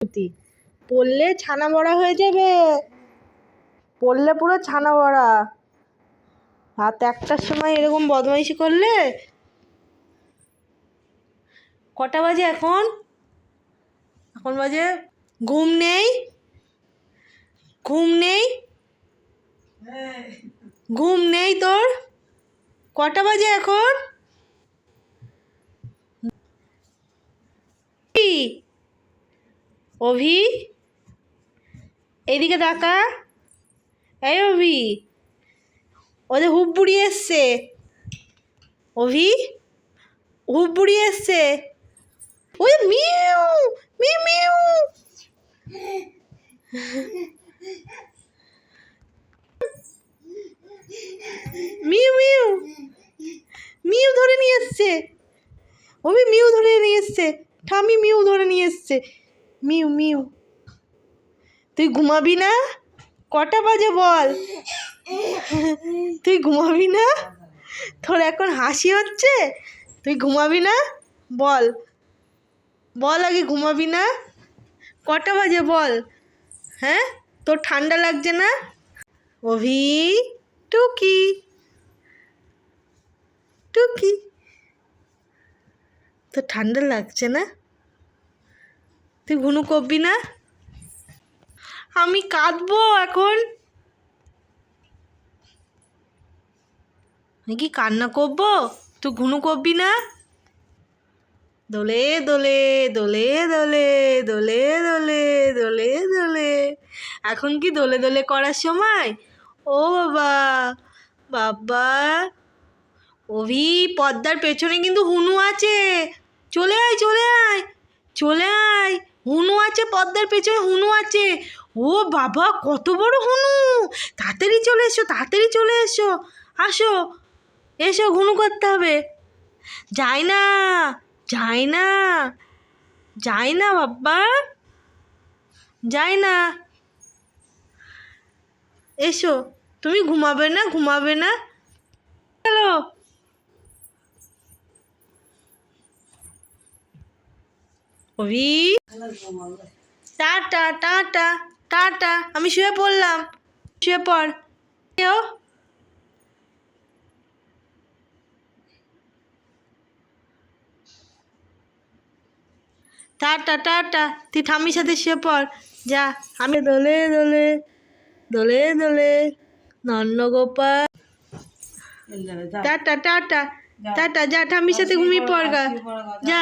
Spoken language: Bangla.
পড়লে ছানা বড়া হয়ে যাবে, পড়লে পুরো ছানা বড়া। রাত 1টার সময় এরকম বদমাইশি করলে। কটা বাজে এখন? এখন বাজে, ঘুম নেই, ঘুম নেই, ঘুম নেই তোর? কটা বাজে এখন? অভি, এইদিকে তাকা। এই অভি, ওদের হুপ বুড়ি এসছে। অভি, হুপ বুড়ি এসছে। ওই mu mu mu. Mu mu mu ধরে নিয়ে এসছে। অভি মিউ ধরে নিয়ে এসছে, ঠামি মিউ ধরে নিয়ে এসছে। Mu mu. তুই ঘুমাবি না? কটা বাজে বল? তুই ঘুমাবি না? তোর এখন হাসি হচ্ছে? তুই ঘুমাবি না? বল, বল আগে ঘুমাবি না? কটা বাজে বল? হ্যাঁ, তোর ঠান্ডা লাগছে না? অভি, টুকি টুকি, তোর ঠান্ডা লাগছে না? তুই ঘুনু করবি না? আমি কাঁদবো এখন? আমি কি কান্না করবো? তুই ঘুনু করবি না? দোলে দোলে দোলে দোলে দোলে দোলে দোলে দোলে। এখন কি দোলে দোলে করার সময়? ও বাবা, বাবা। অভি, পর্দার পেছনে কিন্তু হুনু আছে। চলে আয়, চলে আয়, চলে আয়। হুনু আছে পর্দার পেছনে, হুনু আছে। ও বাবা, কত বড় হুনু! তাড়াতাড়ি চলে এসো, তাড়াতাড়ি চলে এসো। আসো, এসো, ঘুনু করতে হবে। যাই না, যাই না, যাই না বাবা, যাই না। এসো, তুমি ঘুমাবে না? ঘুমাবে না? চলো। অভি, টাটা টাটা টাটা, আমি শুয়ে পড়লাম। শুয়ে পড়। টাটা টাটা, তুই ঠাম্মির সাথে শুয়ে পড় যা। আমি দোলে দোলে দোলে দোলে নন্নগোপাল। টাটা টাটা টাটা, যা ঠাম্মির সাথে ঘুমিয়ে পড় গা, যা।